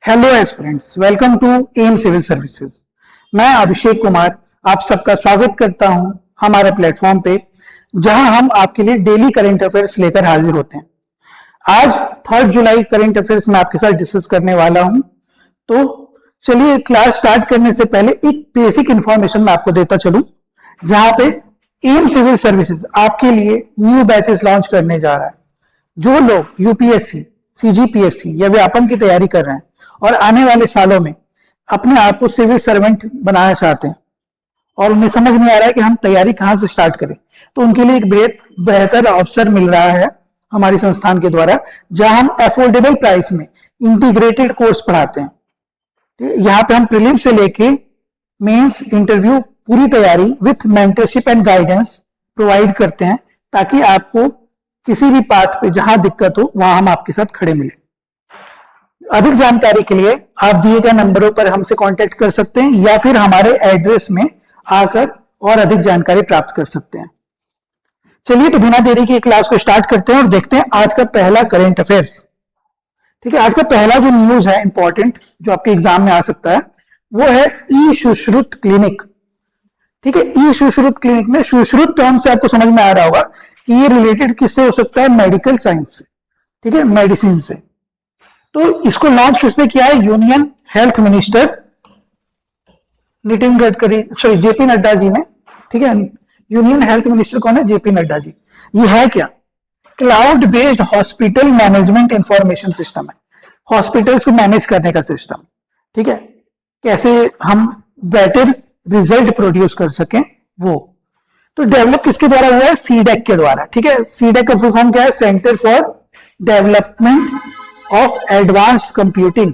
Hello aspirants, welcome to M civil services. मैं अभिषेक कुमार आप सबका स्वागत करता हूं हमारे प्लेटफॉर्म पे, जहां हम आपके लिए डेली करंट अफेयर्स लेकर हाजिर होते हैं। आज 3 जुलाई करंट अफेयर्स में आपके साथ डिस्कस करने वाला हूं। तो चलिए, क्लास स्टार्ट करने से पहले एक बेसिक इंफॉर्मेशन मैं आपको देता चलूं, जहां पे एम सिविल सर्विसेज आपके लिए न्यू बैचेस लॉन्च करने जा रहा है। जो लोग यूपीएससी, सीजीपीएससी या व्यापम की तैयारी कर रहे हैं और आने वाले सालों में अपने आप को सिविल सर्वेंट बनाना चाहते हैं और उन्हें समझ नहीं आ रहा है कि हम तैयारी कहां से स्टार्ट करें, तो उनके लिए एक बेहतर अवसर मिल रहा है हमारी संस्थान के द्वारा, जहां हम अफोर्डेबल प्राइस में इंटीग्रेटेड कोर्स पढ़ाते हैं। यहाँ पे हम प्रीलिम से लेके मेंस, इंटरव्यू, पूरी तैयारी with mentorship and guidance provide करते हैं, ताकि आपको किसी भी पाथ पे जहां दिक्कत हो वहां हम आपके साथ खड़े मिले। अधिक जानकारी के लिए आप दिए गए नंबरों पर हमसे कांटेक्ट कर सकते हैं या फिर हमारे एड्रेस में आकर और अधिक जानकारी प्राप्त कर सकते हैं। चलिए, तो बिना देरी के क्लास को स्टार्ट करते हैं और देखते हैं आज का पहला करंट अफेयर्स। ठीक है, आज का पहला जो न्यूज है इंपॉर्टेंट, जो आपके एग्जाम में आ सकता है, वो है ई सुश्रुत क्लिनिक। ठीक है, ई सुश्रुत क्लिनिक में सुश्रुत टर्म से आपको समझ में आ रहा होगा कि ये रिलेटेड किससे हो सकता है, मेडिकल साइंस से। ठीक है, मेडिसिन से। तो इसको लॉन्च किसने किया है? Union health minister Nitin Gadkari, sorry JP Nadda ji ने। ठीक है, यूनियन हेल्थ मिनिस्टर कौन है? जेपी नड्डा जी। ये है क्या? Cloud based hospital management information system है, हॉस्पिटल्स को मैनेज करने का सिस्टम। ठीक है, कैसे हम बेटर रिजल्ट प्रोड्यूस कर सकें वो। तो डेवलप किसके द्वारा हुआ है? सीडेक के द्वारा। ठीक है, सीडेक का फुल फॉर्म क्या है? Centre for development of advanced computing.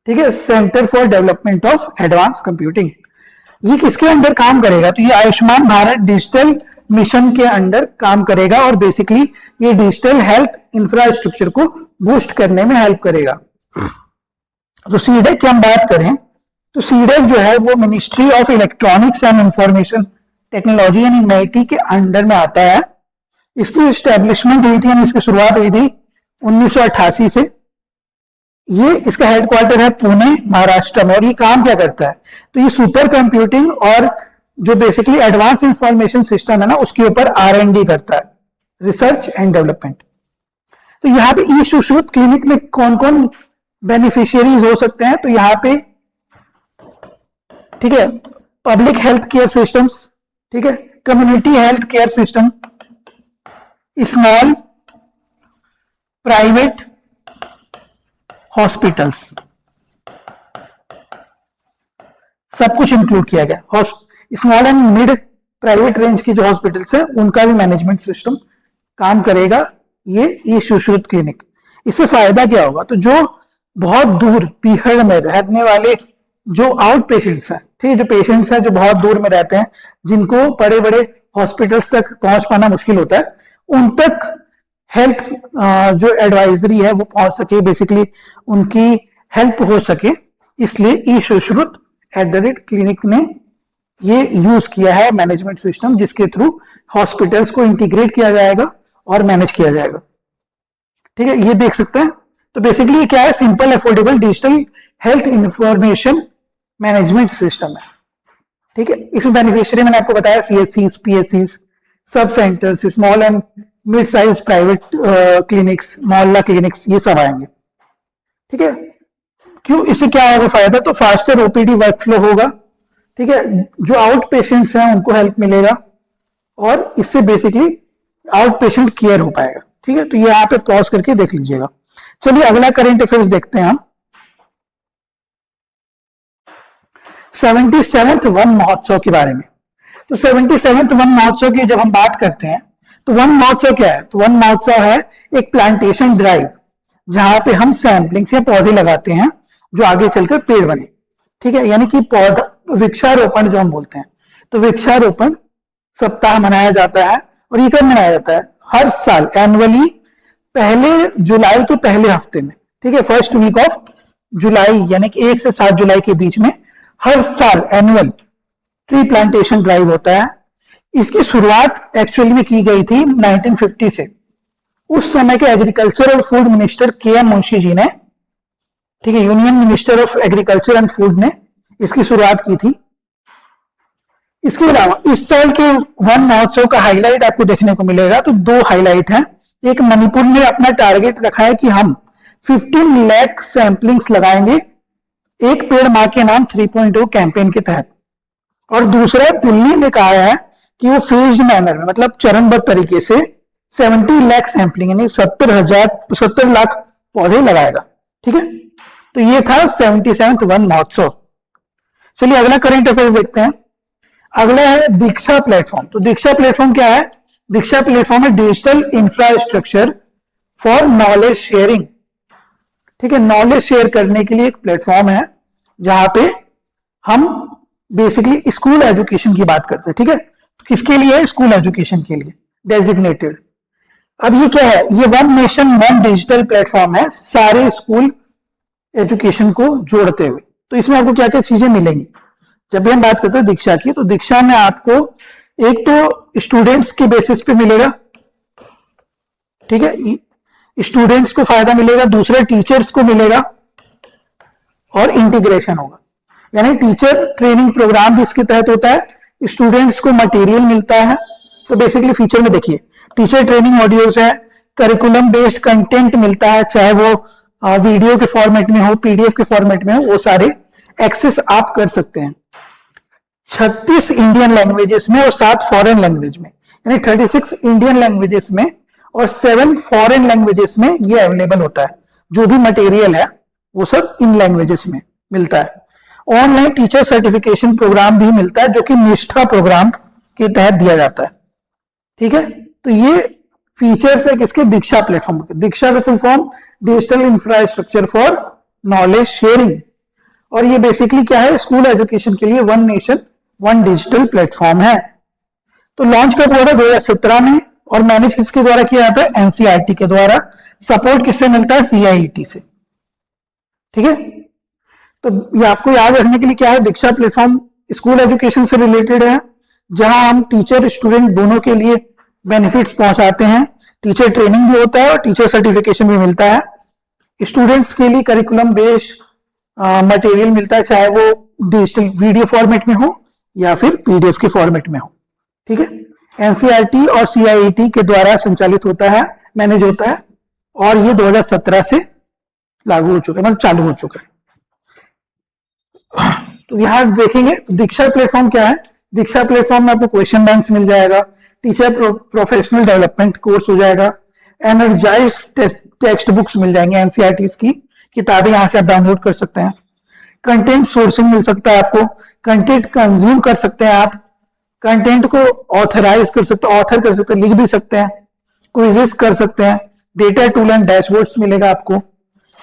ठीक है, centre for development of advance computing. ये किसके अंडर काम करेगा? तो ये आयुष्मान भारत डिजिटल मिशन के अंडर काम करेगा और बेसिकली ये डिजिटल हेल्थ इंफ्रास्ट्रक्चर को बूस्ट करने में हेल्प करेगा। तो सीडेक की हम बात करें तो सीडेक जो है वो ministry of electronics and information technology यानी मैटी के अंडर में आता है। इसकी स्टैब्लिशमेंट हुई थी, यानी इसकी शुरुआत हुई थी 1988 से। ये इसका हेडक्वार्टर है पुणे, महाराष्ट्र में। और ये काम क्या करता है? तो ये सुपर कंप्यूटिंग और जो बेसिकली एडवांस इंफॉर्मेशन सिस्टम है ना, उसके ऊपर R&D करता है, रिसर्च एंड डेवलपमेंट। तो यहाँ पे ई सुश्रुत क्लिनिक में कौन कौन बेनिफिशियरीज हो सकते हैं? तो यहाँ पे ठीक है, पब्लिक हेल्थ केयर सिस्टम्स, ठीक है, community health care system, small private hospitals, सब कुछ इंक्लूड किया गया। Small and mid private range की जो हॉस्पिटल्स है उनका भी मैनेजमेंट सिस्टम काम करेगा ये सुश्रुत क्लिनिक। इससे फायदा क्या होगा? तो जो बहुत दूर पीहड़ में रहने वाले जो आउट पेशेंट्स हैं, ठीक है, जो पेशेंट्स हैं जो बहुत दूर में रहते हैं, जिनको बड़े बड़े हॉस्पिटल्स तक पहुंच पाना मुश्किल होता है, उन तक हेल्थ जो एडवाइजरी है वो पहुंच सके, बेसिकली उनकी हेल्प हो सके। इसलिए ई सुश्रुत @क्लिनिक ने ये यूज किया है मैनेजमेंट सिस्टम, जिसके थ्रू हॉस्पिटल्स को इंटीग्रेट किया जाएगा और मैनेज किया जाएगा। ठीक है, ये देख सकते हैं। तो बेसिकली ये क्या है? Simple affordable digital health information management system है। ठीक है, इसमें बेनिफिशियरी मैंने आपको बताया CSC, PSC, सब centres, small and mid size private clinics, मोहल्ला क्लिनिक्स, ये सब आएंगे। ठीक है, क्यों? इससे क्या होगा फायदा? तो फास्टर OPD वर्कफ्लो होगा। ठीक है, जो आउट पेशेंट्स हैं उनको हेल्प मिलेगा और इससे बेसिकली आउट पेशेंट केयर हो पाएगा। ठीक है, तो ये यहाँ पे पॉज करके देख लीजिएगा। चलिए, अगला करंट अफेयर्स देखते हैं हम। 77th वन महोत्सव के बारे में। तो 77th वन महोत्सव की जब हम बात करते हैं तो वन महोत्सव क्या है? तो वन महोत्सव है एक प्लांटेशन ड्राइव, जहां पे हम सैंपलिंग्स या पौधे लगाते हैं जो आगे चलकर पेड़ बने। ठीक है, यानी कि पौधा वृक्षारोपण जो हम बोलते हैं। तो वृक्षारोपण सप्ताह मनाया जाता है और ये कब मनाया जाता है? हर साल एनुअली पहले जुलाई के पहले हफ्ते में। ठीक है, फर्स्ट वीक ऑफ जुलाई, यानी कि 1 से 7 जुलाई के बीच में हर साल एनुअल ट्री प्लांटेशन ड्राइव होता है। इसकी शुरुआत एक्चुअली में की गई थी 1950 से। उस समय के एग्रीकल्चर और food minister KM Munshi ji ने ठीक है, union minister of agriculture and food ने इसकी शुरुआत की थी। इसके अलावा इस साल के वन महोत्सव का हाईलाइट आपको देखने को मिलेगा, तो दो हाईलाइट हैं। एक, मणिपुर ने अपना टारगेट रखा है कि हम 15 लाख सैंपलिंग्स लगाएंगे एक पेड़ मां के नाम 3.0 कैंपेन के तहत। और दूसरा, दिल्ली ने कहा है कि वो फेज्ड मैनर में, मतलब चरणबद्ध तरीके से 70 लाख सैंपलिंग यानी 70 लाख पौधे लगाएगा। ठीक है, तो ये था 77th वन महोत्सव। चलिए अगला करंट अफेयर्स देखते हैं। अगला है दीक्षा प्लेटफॉर्म। तो दीक्षा प्लेटफॉर्म क्या है? दीक्षा प्लेटफॉर्म है digital infrastructure for knowledge sharing. ठीक है, नॉलेज शेयर करने के लिए एक प्लेटफॉर्म है जहां पे हम बेसिकली स्कूल एजुकेशन की बात करते हैं। ठीक है, तो किसके लिए? स्कूल एजुकेशन के लिए डेजिग्नेटेड। अब ये क्या है? ये one nation one digital platform है सारे स्कूल एजुकेशन को जोड़ते हुए। तो इसमें आपको क्या क्या चीजें मिलेंगी जब भी हम बात करते हैं दीक्षा की? तो दीक्षा में आपको एक तो स्टूडेंट्स के बेसिस पे मिलेगा, ठीक है, स्टूडेंट्स को फायदा मिलेगा, दूसरे टीचर्स को मिलेगा और इंटीग्रेशन होगा। यानी टीचर ट्रेनिंग प्रोग्राम भी इसके तहत होता है, स्टूडेंट्स को मटेरियल मिलता है। तो बेसिकली फीचर में देखिए, टीचर ट्रेनिंग मॉड्यूल्स है, करिकुलम बेस्ड कंटेंट मिलता है, चाहे वो वीडियो के फॉर्मेट में हो, पीडीएफ के फॉर्मेट में हो, वो सारे एक्सेस आप कर सकते हैं। 36 इंडियन लैंग्वेजेस में और 7 फॉरेन लैंग्वेज में, यानी 36 इंडियन लैंग्वेजेस में और 7 फॉरेन लैंग्वेजेस में ये अवेलेबल होता है। जो भी मटेरियल है वो सब इन लैंग्वेजेस में मिलता है। ऑनलाइन टीचर सर्टिफिकेशन प्रोग्राम भी मिलता है जो कि निष्ठा प्रोग्राम के तहत दिया जाता है। ठीक है, तो ये फीचर्स है किसके? दीक्षा प्लेटफॉर्म के। दीक्षा का full form digital infrastructure for knowledge sharing. और ये बेसिकली क्या है? स्कूल एजुकेशन के लिए one nation one digital platform है। तो लॉन्च कब हुआ था? 2017 में। और मैनेज किसके द्वारा किया जाता है? एनसीईआरटी के द्वारा। सपोर्ट किससे मिलता है? सीआईईटी से। ठीक है, तो ये आपको याद रखने के लिए क्या है? दीक्षा प्लेटफॉर्म स्कूल एजुकेशन से रिलेटेड है, जहां हम टीचर स्टूडेंट दोनों के लिए बेनिफिट्स पहुंचाते हैं। टीचर ट्रेनिंग भी होता है और टीचर सर्टिफिकेशन भी मिलता है। स्टूडेंट्स के लिए करिकुलम बेस्ड मटेरियल मिलता है, चाहे वो डिजिटल वीडियो फॉर्मेट में हो या फिर पीडीएफ के फॉर्मेट में हो। ठीक है, एनसीईआरटी और सीआईईटी के द्वारा संचालित होता है, मैनेज होता है, और ये 2017 से लागू हो चुका है, मतलब चालू हो चुका है। तो यहां देखेंगे दीक्षा प्लेटफॉर्म क्या है? दीक्षा प्लेटफॉर्म में आपको क्वेश्चन बैंक्स मिल जाएगा, टीचर प्रोफेशनल डेवलपमेंट कोर्स हो जाएगा, एनर्जाइज टेक्स्ट बुक्स मिल जाएंगे, एनसीईआरटी की किताबें यहां से आप डाउनलोड कर सकते हैं। कंटेंट सोर्सिंग मिल सकता है आपको, कंटेंट कंज्यूम कर सकते हैं आप, कंटेंट को ऑथराइज कर सकते हैं, ऑथर कर सकते हैं, लिख भी सकते हैं, क्विज़ेस कर सकते हैं, डेटा टूल एंड डैशबोर्ड्स मिलेगा आपको,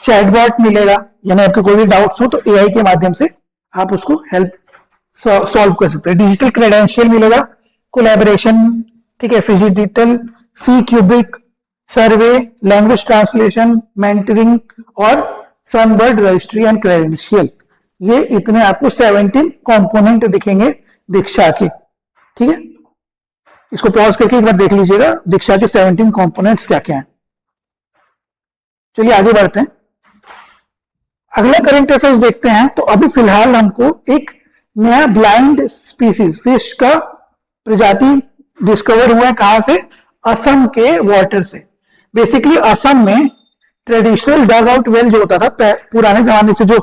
चैटबॉट मिलेगा, यानी आपके कोई भी डाउट्स हो तो एआई के माध्यम से आप उसको हेल्प सॉल्व कर सकते हैं। डिजिटल क्रेडेंशियल मिलेगा, कोलैबोरेशन, ठीक है, फिजिटल, सी क्यूबिक, सर्वे, लैंग्वेज ट्रांसलेशन, मेंटरिंग और सनबर्ड रजिस्ट्री एंड क्रेडेंशियल। ये इतने आपको 17 कंपोनेंट दिखेंगे दीक्षा के। ठीक है, इसको पॉज करके एक बार देख लीजिएगा दीक्षा के 17 कंपोनेंट्स क्या क्या हैं। चलिए आगे बढ़ते हैं, अगला करंट अफेयर्स देखते हैं। तो अभी फिलहाल हमको एक नया ब्लाइंड स्पीसीज फिश का प्रजाति डिस्कवर हुआ है। कहां से? असम के वाटर से। बेसिकली असम में ट्रेडिशनल डग आउट वेल जो होता था पुराने जमाने से, जो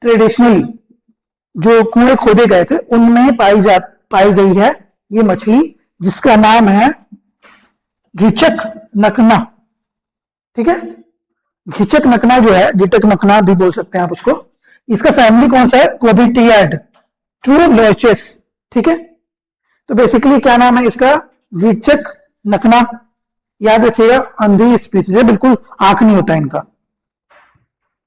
ट्रेडिशनली जो कुएं खोदे गए थे उनमें पाई गई है ये मछली, जिसका नाम है घिचक नकना। ठीक है, घिचक नकना जो है, घिचक नकना भी बोल सकते हैं आप उसको। इसका फैमिली कौन सा है? कोबिटियाड ट्रू लोचेस। ठीक है, तो बेसिकली क्या नाम है इसका? घिचक नकना। याद रखिएगा, अंधी स्पीसीज है, बिल्कुल आंख नहीं होता इनका।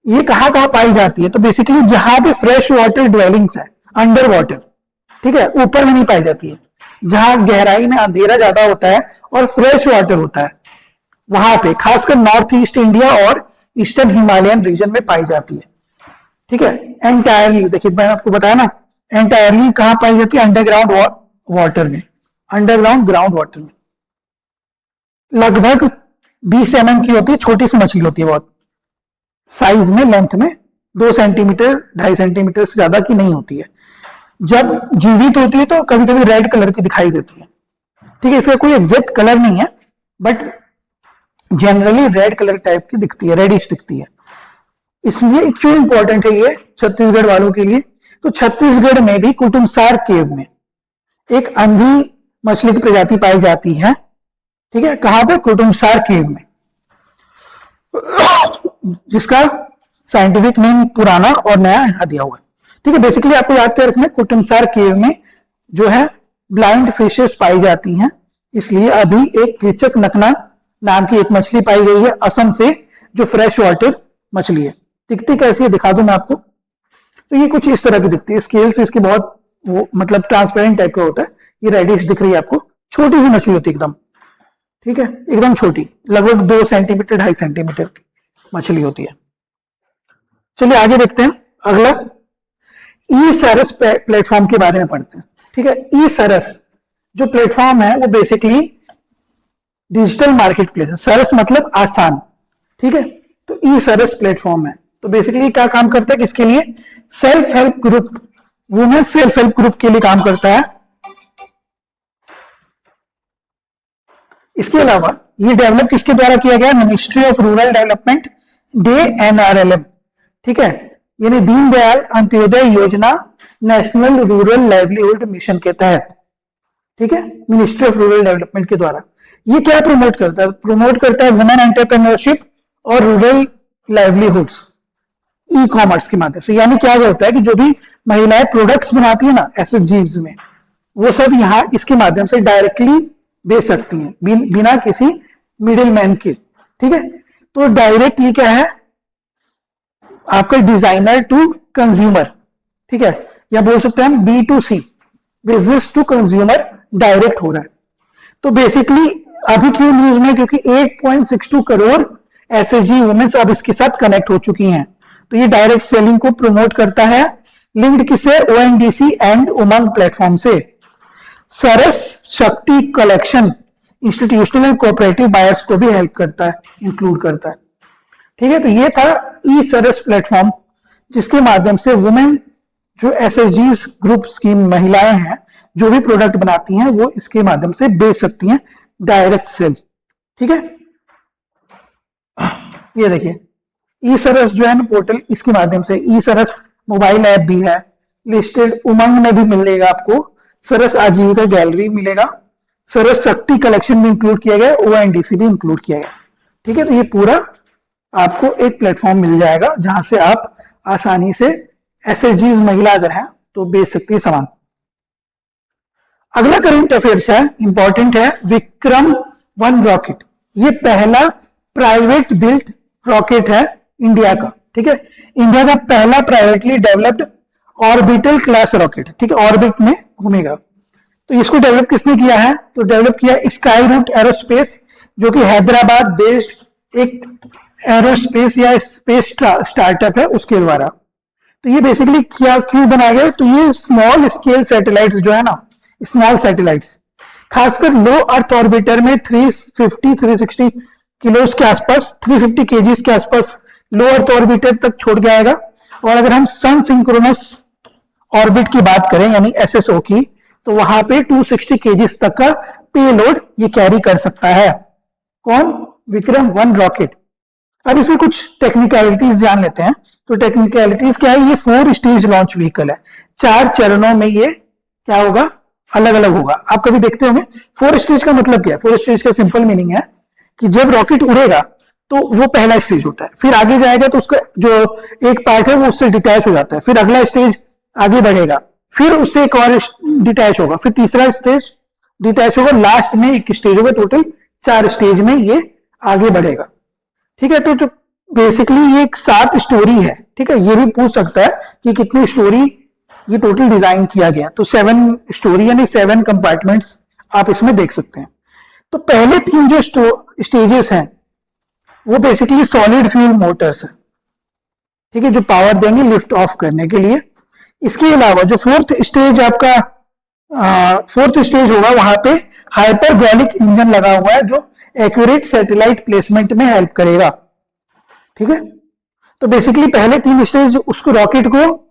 ये कहां कहां पाई जाती है? तो बेसिकली जहां पे फ्रेश वाटर ड्वेलिंग्स है, अंडर वाटर, ठीक है, ऊपर में नहीं पाई जाती है। जहां गहराई में अंधेरा ज्यादा होता है और फ्रेश वाटर होता है, वहां पे खासकर नॉर्थ ईस्ट इंडिया और ईस्टर्न हिमालयन रीजन में पाई जाती है। ठीक है, एंटायरली, देखिए मैंने आपको बताया ना, एंटायरली कहां पाई जाती है? अंडरग्राउंड वाटर में, अंडरग्राउंड ग्राउंड वाटर में। लगभग 20 mm की होती है, छोटी सी मछली होती है बहुत, साइज में, लेंथ में 2 सेंटीमीटर 2.5 सेंटीमीटर से ज्यादा की नहीं होती है। जब जीवित होती है तो कभी कभी रेड कलर की दिखाई देती है। ठीक है, इसका कोई एग्जैक्ट कलर नहीं है, but generally red colour type की दिखती है, रेडिश दिखती है। इसलिए क्यों इंपॉर्टेंट है ये छत्तीसगढ़ वालों के लिए? तो छत्तीसगढ़ में भी कुटुमसार केव में एक अंधी मछली की प्रजाति पाई जाती है। ठीक है, कहां पे? कुटुमसार केव में, जिसका साइंटिफिक नेम पुराना और नया यहां दिया हुआ है। ठीक है, बेसिकली आपको याद कर रखना, कुटुमसार केव में जो है ब्लाइंड फिशेस पाई जाती हैं। इसलिए अभी एक कीचक नकना नाम की एक मछली पाई गई है असम से, जो फ्रेश वाटर मछली है। दिखती कैसी है दिखा दूं मैं आपको। तो ये कुछ इस तरह की दिखती है, स्केल्स इसकी बहुत वो मतलब ट्रांसपेरेंट टाइप का होता है। ये रेडिश दिख रही है आपको, छोटी सी मछली होती है एकदम। ठीक है, एकदम छोटी, लगभग 2 सेंटीमीटर 2.5 सेंटीमीटर की मछली होती है। चलिए आगे देखते हैं। अगला ई सरस प्लेटफॉर्म के बारे में पढ़ते हैं। ठीक है, ई सरस जो प्लेटफॉर्म है वो बेसिकली डिजिटल मार्केट प्लेस है। सरस मतलब आसान। ठीक है, तो ई सरस प्लेटफॉर्म है। तो बेसिकली क्या काम करता है? किसके लिए? Self help group, women self help group के लिए काम करता है। इसके अलावा ये डेवलप किसके द्वारा किया गया? Ministry of rural development, DNRLM। ठीक है, यानी दीनदयाल अंत्योदय योजना, नेशनल रूरल लाइवलीहुड मिशन के तहत। ठीक है, मिनिस्ट्री ऑफ रूरल डेवलपमेंट के द्वारा ये क्या प्रमोट करता है? प्रमोट करता है वुमेन एंटरप्रेन्योरशिप और रूरल लाइवलीहुड्स ई कॉमर्स के माध्यम से। यानी क्या होता है कि जो भी महिलाएं प्रोडक्ट्स बनाती है ना एसएचजीज में, वो सब यहाँ इसके माध्यम से डायरेक्टली बेच सकती हैं, बिना किसी मिडिल मैन के। ठीक है, तो डायरेक्ट ये क्या है? आपका डिजाइनर टू कंज्यूमर। ठीक है, या बोल सकते हैं हम B2C, business to consumer direct हो रहा है। तो बेसिकली अभी क्यों न्यूज में? क्योंकि 8.62 करोड़ एसएचजी वुमेन्स अब इसके साथ कनेक्ट हो चुकी हैं। तो ये डायरेक्ट सेलिंग को प्रमोट करता है। लिंक्ड किसे? ONDC एंड उमंग प्लेटफॉर्म से। सरस शक्ति collection institutional and cooperative buyers को भी हेल्प करता है, इंक्लूड करता है। ठीक है, तो ये था ई सरस प्लेटफॉर्म, जिसके माध्यम से वुमेन जो एसएचजी ग्रुप की महिलाएं हैं जो भी प्रोडक्ट बनाती हैं वो इसके माध्यम से बेच सकती हैं, डायरेक्ट सेल। ठीक है, ये देखिए ई सरस जो है ना पोर्टल, इसके माध्यम से ई सरस मोबाइल ऐप भी है लिस्टेड, उमंग में भी मिलेगा आपको, सरस आजीविका गैलरी मिलेगा, सरस शक्ति कलेक्शन भी इंक्लूड किया गया, ONDC भी इंक्लूड किया गया। ठीक है, तो ये पूरा आपको एक प्लेटफॉर्म मिल जाएगा जहां से आप आसानी से एसएचजी महिला अगर है तो बेच सकती है सामान। अगला करंट अफेयर्स है, इंपॉर्टेंट है, विक्रम-1 रॉकेट। ये पहला प्राइवेट बिल्ट रॉकेट है इंडिया का। ठीक है, इंडिया का पहला privately developed orbital class rocket. ठीक है, ऑर्बिट में घूमेगा। तो इसको डेवलप किसने किया है? तो डेवलप किया स्काई रूट एरोस्पेस, जो कि हैदराबाद बेस्ड एक एरोस्पेस या स्पेस स्टार्टअप है, उसके द्वारा। तो ये बेसिकली क्या क्यों बनाया गया? तो ये स्मॉल स्केल सैटेलाइट्स जो है ना, स्मॉल सैटेलाइट्स खासकर लो अर्थ ऑर्बिटर में 350-360 किलोस के आसपास, 350 केजीज के आसपास लो अर्थ ऑर्बिटर तक छोड़ के आएगा। और अगर हम सन सिंक्रोनस ऑर्बिट की बात करें यानी SSO की, तो वहां पे 260 केजीज तक का पेलोड ये कैरी कर सकता है। कौन? विक्रम-1 रॉकेट। अब इसमें कुछ टेक्निकलिटीज जान लेते हैं। तो टेक्निकलिटीज क्या है? ये 4 स्टेज लॉन्च व्हीकल है, 4 चरणों में ये क्या होगा? अलग अलग होगा। आप कभी देखते होंगे 4 स्टेज का मतलब क्या है? 4 स्टेज का सिंपल मीनिंग है कि जब रॉकेट उड़ेगा तो वो पहला स्टेज होता है, फिर आगे जाएगा तो उसका जो एक पार्ट है वो उससे डिटैच हो जाता है, फिर अगला स्टेज आगे बढ़ेगा, फिर उससे एक और डिटैच होगा, फिर तीसरा स्टेज डिटैच होगा, लास्ट में एक स्टेज होगा। टोटल 4 स्टेज में ये आगे बढ़ेगा। ठीक है, तो जो बेसिकली ये एक 7 स्टोरी है। ठीक है, ये भी पूछ सकता है कि कितनी स्टोरी ये टोटल डिजाइन किया गया। तो 7 स्टोरी यानी 7 कंपार्टमेंट्स आप इसमें देख सकते हैं। तो पहले 3 जो स्टेजेस हैं वो बेसिकली सॉलिड फ्यूल मोटर्स है। ठीक है, जो पावर देंगे लिफ्ट ऑफ करने के लिए। इसके अलावा जो 4th स्टेज आपका 4th स्टेज होगा, वहां पे हाइपरबॉलिक इंजन लगा हुआ है जो एक्यूरेट सैटेलाइट प्लेसमेंट में हेल्प करेगा। ठीक है, तो बेसिकली पहले 3 स्टेज उसको रॉकेट को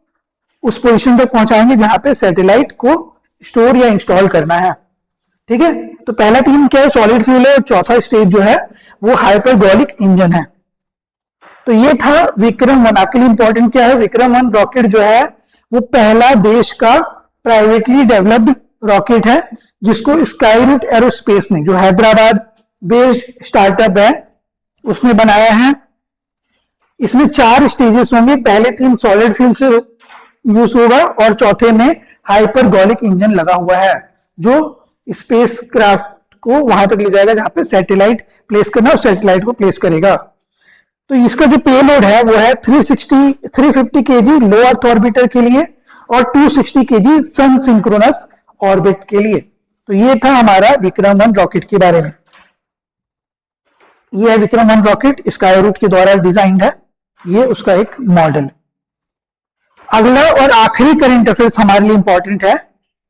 उस पोजीशन तक पहुंचाएंगे जहां पे सैटेलाइट को स्टोर या इंस्टॉल करना है। ठीक है, तो पहला 3 क्या है, सॉलिड फ्यूल है, और चौथा स्टेज जो है वो हाइपरबॉलिक इंजन है। तो ये था विक्रम 1। आपके लिए इंपॉर्टेंट क्या है, विक्रम 1 रॉकेट जो है वो पहला देश का प्राइवेटली डेवलप्ड रॉकेट है जिसको स्काई रूट एरोस्पेस ने, जो हैदराबाद बेस्ड स्टार्टअप है, उसने बनाया है। इसमें 4 स्टेजेस होंगे, पहले 3 सॉलिड फ्यूल से यूज होगा और चौथे में हाइपरगोलिक इंजन लगा हुआ है जो स्पेस क्राफ्ट को वहां तक ले जाएगा जहां पे सैटेलाइट प्लेस करना, और सैटेलाइट को प्लेस करेगा। तो इसका जो पेलोड है वो है 350 केजी लो अर्थ ऑर्बिटर के लिए और 260 केजी सन सिंक्रोनस ऑर्बिट के लिए। तो ये था हमारा विक्रम 1 रॉकेट के बारे में। ये है विक्रम 1 रॉकेट, स्काई रूट के द्वारा डिजाइंड है, ये उसका एक मॉडल। अगला और आखिरी करंट अफेयर्स हमारे लिए इंपॉर्टेंट है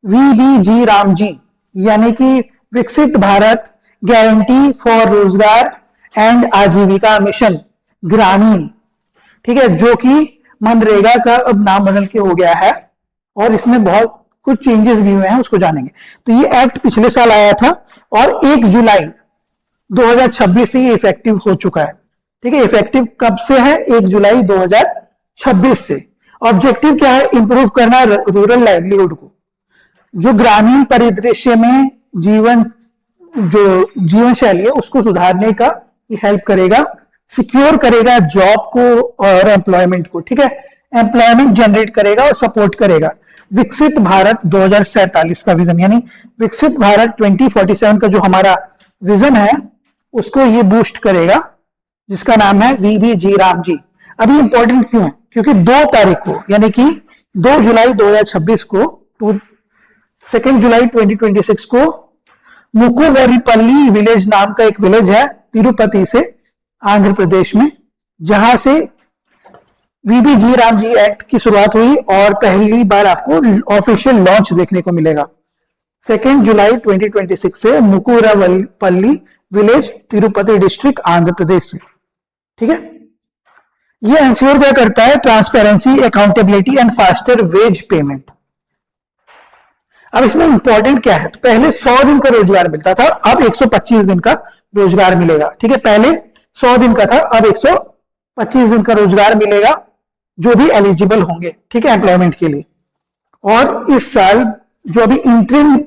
वीबीजी रामजी, यानी कि विकसित भारत गारंटी फॉर रोजगार एंड आजीविका मिशन ग्रामीण। ठीक है, जो कि मनरेगा का अब नाम बदल के हो गया है और इसमें बहुत कुछ चेंजेस भी हुए हैं, उसको जानेंगे। तो ये एक्ट पिछले साल आया था और 1 जुलाई 2026 से ये इफेक्टिव हो चुका है। ठीक है, इफेक्टिव कब से है, 1 जुलाई 2026 से। ऑब्जेक्टिव क्या है, इंप्रूव करना रूरल लाइवलीहुड को, जो ग्रामीण परिदृश्य में जीवन शैली है उसको सुधारने का ये हेल्प करेगा, सिक्योर करेगा जॉब को और एम्प्लॉयमेंट को। ठीक है, एम्प्लॉयमेंट जनरेट करेगा और सपोर्ट करेगा। विकसित भारत 2047 का विजन, यानी विकसित भारत 2047 का जो हमारा विजन है उसको ये बूस्ट करेगा, जिसका नाम है वीबीजी रामजी। अभी इंपॉर्टेंट क्यों है, क्योंकि 2 तारीख को यानी कि 2 जुलाई 2026 को 2 जुलाई 2026 को मुकुवेरीपल्ली विलेज नाम का एक विलेज है तिरुपति से आंध्र प्रदेश में, जहां से वीबीजी रामजी एक्ट की शुरुआत हुई और पहली बार आपको ऑफिशियल लॉन्च देखने को मिलेगा 2 जुलाई 2026 से मुकुवेरीपल्ली विलेज तिरुपति डिस्ट्रिक्ट आंध्र प्रदेश से। ठीक है, ये इंश्योर क्या करता है, transparency, accountability and faster wage payment. अब इसमें इंपॉर्टेंट क्या है, तो पहले 100 दिन का रोजगार मिलता था, अब 125 दिन का रोजगार मिलेगा। ठीक है, पहले 100 दिन का था, अब 125 दिन का रोजगार मिलेगा जो भी एलिजिबल होंगे। ठीक है, एम्प्लॉयमेंट के लिए। और इस साल जो अभी इंटरिम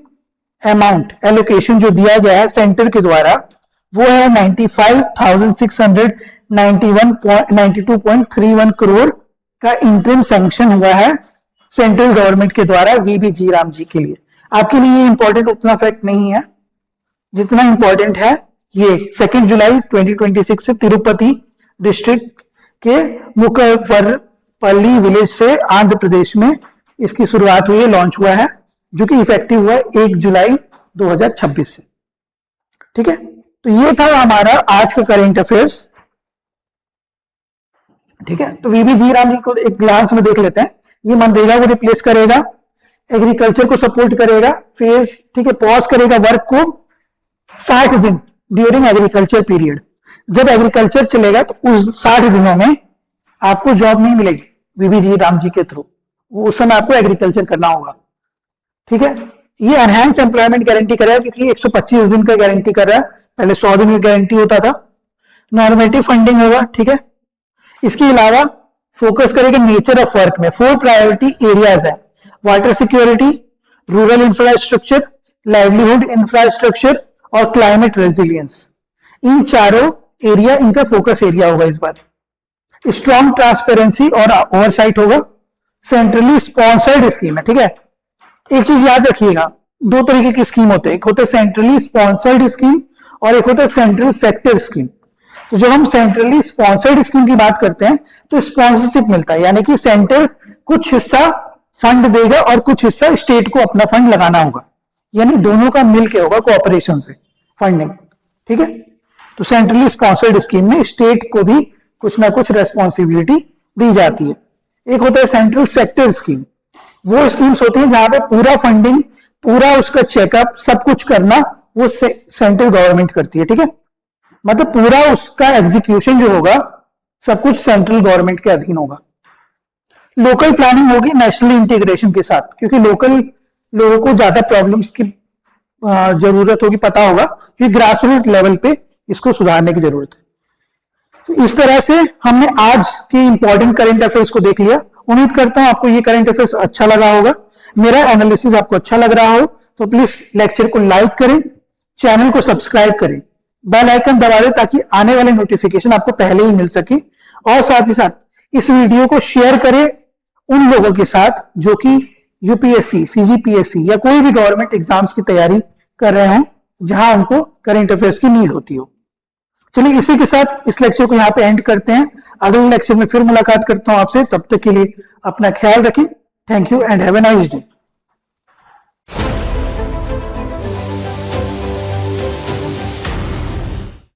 अमाउंट एलोकेशन जो दिया गया है सेंटर के द्वारा वो है 95,692.31 करोड़ का इंटरिम सैंक्शन हुआ है सेंट्रल गवर्नमेंट के द्वारा वीबीजी रामजी के लिए। आपके लिए ये इंपॉर्टेंट उतना फैक्ट नहीं है जितना इंपॉर्टेंट है ये 2 जुलाई 2026 से तिरुपति डिस्ट्रिक्ट के मुकुवेरीपल्ली विलेज से आंध्र प्रदेश में इसकी शुरुआत हुई है, लॉन्च हुआ है, जो कि इफेक्टिव हुआ 1 जुलाई 2026 से। ठीक है, तो ये था हमारा आज का करंट अफेयर्स। ठीक है, तो वीबीजी रामजी को एक ग्लांस में देख लेते हैं। ये मनरेगा को रिप्लेस करेगा, एग्रीकल्चर को सपोर्ट करेगा, फेज ठीक है पॉज करेगा वर्क को 60 दिन ड्यूरिंग एग्रीकल्चर पीरियड। जब एग्रीकल्चर चलेगा तो उस 60 दिनों में आपको जॉब नहीं मिलेगी वीबीजी रामजी के थ्रू, उस समय आपको एग्रीकल्चर करना होगा। ठीक है, ये एनहांस एम्प्लॉयमेंट गारंटी कर रहा है क्योंकि 125 दिन का गारंटी कर रहा है, पहले 100 दिन की गारंटी होता था। नॉर्मेटिव फंडिंग होगा। ठीक है, इसके अलावा फोकस करेगा नेचर ऑफ वर्क में। 4 प्रायोरिटी एरियाज है, water security, rural infrastructure, livelihood infrastructure और क्लाइमेट रेजिलियंस। इन चारों एरिया इनका फोकस एरिया होगा इस बार। स्ट्रॉन्ग ट्रांसपेरेंसी और ओवरसाइट होगा। सेंट्रली स्पॉन्सर्ड स्कीम है। ठीक है, एक चीज याद रखिएगा, 2 तरीके की स्कीम होते हैं, एक होता है सेंट्रली स्पॉन्सर्ड स्कीम और एक होता है सेंट्रल सेक्टर स्कीम। तो जब हम सेंट्रली स्पॉन्सर्ड स्कीम की बात करते हैं तो स्पॉन्सरशिप मिलता है, यानी कि सेंटर कुछ हिस्सा फंड देगा और कुछ हिस्सा स्टेट को अपना फंड लगाना होगा, यानी दोनों का मिलके होगा कोऑपरेशन से फंडिंग। ठीक है, तो सेंट्रली स्पॉन्सर्ड स्कीम में स्टेट को भी कुछ ना कुछ रेस्पॉन्सिबिलिटी दी जाती है। एक होता है सेंट्रल सेक्टर स्कीम, वो स्कीम्स होती है जहां पे पूरा फंडिंग, पूरा उसका चेकअप, सब कुछ करना वो सेंट्रल गवर्नमेंट करती है। ठीक है, मतलब पूरा उसका एग्जीक्यूशन जो होगा सब कुछ सेंट्रल गवर्नमेंट के अधीन होगा। लोकल प्लानिंग होगी नेशनल इंटीग्रेशन के साथ, क्योंकि लोकल लोगों को ज्यादा प्रॉब्लम्स की जरूरत होगी, पता होगा कि ग्रास रूट लेवल पे इसको सुधारने की जरूरत है। तो इस तरह से हमने आज के इंपॉर्टेंट करंट अफेयर्स को देख लिया। उम्मीद करता हूं आपको ये करंट अफेयर्स अच्छा लगा होगा। मेरा एनालिसिस आपको अच्छा लग रहा हो तो प्लीज लेक्चर को लाइक करें, चैनल को सब्सक्राइब करें, बेल आइकन दबा दें ताकि आने वाले नोटिफिकेशन आपको पहले ही मिल सके, और साथ ही साथ इस वीडियो को शेयर करें उन लोगों के साथ जो कि यूपीएससी, सीजीपीएससी या कोई भी गवर्नमेंट एग्जाम्स की तैयारी कर रहे हो जहां उनको करंट अफेयर्स की नीड होती हो। चलिए इसी के साथ इस लेक्चर को यहाँ पे एंड करते हैं। अगले लेक्चर में फिर मुलाकात करता हूं आपसे, तब तक के लिए अपना ख्याल रखें। Thank you and have a nice day.